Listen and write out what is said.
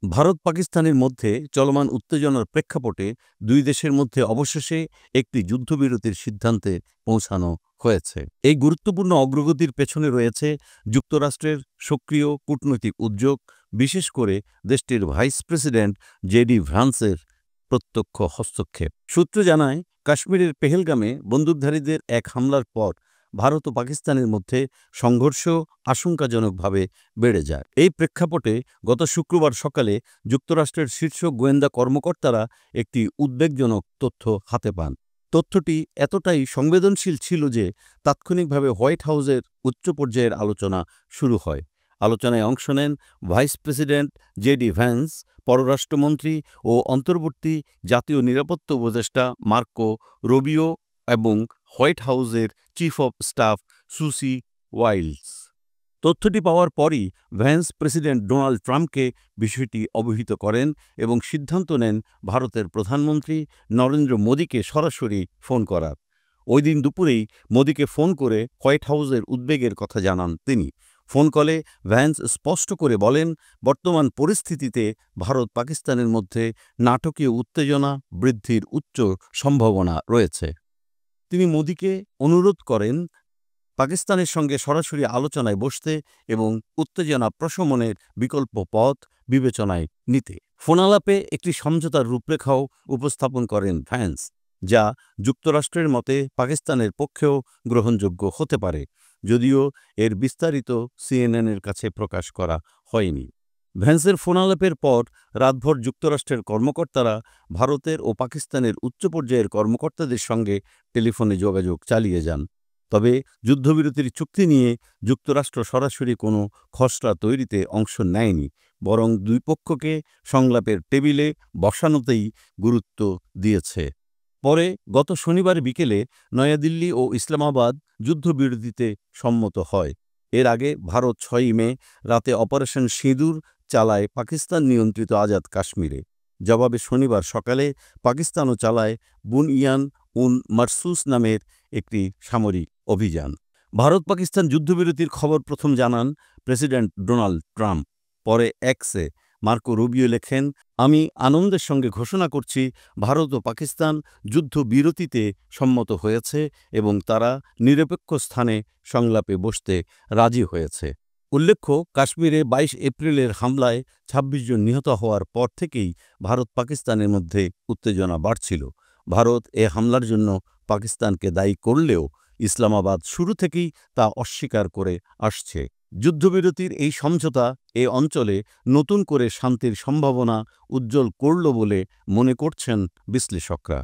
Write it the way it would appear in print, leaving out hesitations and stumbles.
ভারত পাকিস্তানের মধ্যে চলমান উত্তেজনার প্রেক্ষাপটে দুই দেশের মধ্যে অবশেষে একটি যুদ্ধবিরতির সিদ্ধান্তে পৌঁছানো হয়েছে। এই গুরুত্বপূর্ণ অগ্রগতির পেছনে রয়েছে যুক্তরাষ্ট্রের সক্রিয় কূটনৈতিক উদ্যোগ, বিশেষ করে দেশটির ভাইস প্রেসিডেন্ট জেডি ভ্যান্সের প্রত্যক্ষ হস্তক্ষেপ। সূত্র জানায়, কাশ্মীরের পেহেলগামে বন্দুকধারীদের এক হামলার পর ভারত ও পাকিস্তানের মধ্যে সংঘর্ষ আশঙ্কাজনকভাবে বেড়ে যায়। এই প্রেক্ষাপটে গত শুক্রবার সকালে যুক্তরাষ্ট্রের শীর্ষ গোয়েন্দা কর্মকর্তারা একটি উদ্বেগজনক তথ্য হাতে পান। তথ্যটি এতটাই সংবেদনশীল ছিল যে তাৎক্ষণিকভাবে হোয়াইট হাউসের উচ্চ পর্যায়ের আলোচনা শুরু হয়। আলোচনায় অংশ নেন ভাইস প্রেসিডেন্ট জেডি ভ্যান্স, পররাষ্ট্রমন্ত্রী ও অন্তর্বর্তী জাতীয় নিরাপত্তা উপদেষ্টা মার্কো রুবিও এবং হোয়াইট হাউসের চিফ অব স্টাফ সুসি ওয়াইলস। তথ্যটি পাওয়ার পরই ভ্যান্স প্রেসিডেন্ট ডোনাল্ড ট্রাম্পকে বিষয়টি অবহিত করেন এবং সিদ্ধান্ত নেন ভারতের প্রধানমন্ত্রী নরেন্দ্র মোদীকে সরাসরি ফোন করার। ওই দিন দুপুরেই মোদীকে ফোন করে হোয়াইট হাউসের উদ্বেগের কথা জানান তিনি। ফোন কলে ভ্যান্স স্পষ্ট করে বলেন, বর্তমান পরিস্থিতিতে ভারত পাকিস্তানের মধ্যে নাটকীয় উত্তেজনা বৃদ্ধির উচ্চ সম্ভাবনা রয়েছে। তিনি মোদীকে অনুরোধ করেন পাকিস্তানের সঙ্গে সরাসরি আলোচনায় বসতে এবং উত্তেজনা প্রশমনের বিকল্প পথ বিবেচনায় নিতে। ফোনালাপে একটি সমঝোতার রূপরেখাও উপস্থাপন করেন ভ্যান্স, যা যুক্তরাষ্ট্রের মতে পাকিস্তানের পক্ষেও গ্রহণযোগ্য হতে পারে, যদিও এর বিস্তারিত সিএনএনের কাছে প্রকাশ করা হয়নি। ভ্যান্সের ফোনালাপের পর রাতভর যুক্তরাষ্ট্রের কর্মকর্তারা ভারতের ও পাকিস্তানের উচ্চ পর্যায়ের কর্মকর্তাদের সঙ্গে টেলিফোনে যোগাযোগ চালিয়ে যান। তবে যুদ্ধবিরতির চুক্তি নিয়ে যুক্তরাষ্ট্র সরাসরি কোনো খসড়া তৈরিতে অংশ নেয়নি, বরং দুই পক্ষকে সংলাপের টেবিলে বসানোতেই গুরুত্ব দিয়েছে। পরে গত শনিবার বিকেলে নয়াদিল্লি ও ইসলামাবাদ যুদ্ধবিরতিতে সম্মত হয়। এর আগে ভারত ৬ই মে রাতে অপারেশন সিঁদুর চালায় পাকিস্তান নিয়ন্ত্রিত আজাদ কাশ্মীরে। জবাবে শনিবার সকালে পাকিস্তানও চালায় বুনইয়ান উন মারসুস নামের একটি সামরিক অভিযান। ভারত পাকিস্তান যুদ্ধবিরতির খবর প্রথম জানান প্রেসিডেন্ট ডোনাল্ড ট্রাম্প। পরে এক্সে মার্কো রুবিও লেখেন, আমি আনন্দের সঙ্গে ঘোষণা করছি ভারত ও পাকিস্তান যুদ্ধবিরতিতে সম্মত হয়েছে এবং তারা নিরপেক্ষ স্থানে সংলাপে বসতে রাজি হয়েছে। উল্লেখ্য, কাশ্মীরে ২২ এপ্রিলের হামলায় ২৬ জন নিহত হওয়ার পর থেকেই ভারত পাকিস্তানের মধ্যে উত্তেজনা বাড়ছিল। ভারত এ হামলার জন্য পাকিস্তানকে দায়ী করলেও ইসলামাবাদ শুরু থেকেই তা অস্বীকার করে আসছে। যুদ্ধবিরতির এই সমঝোতা এ অঞ্চলে নতুন করে শান্তির সম্ভাবনা উজ্জ্বল করল বলে মনে করছেন বিশ্লেষকরা।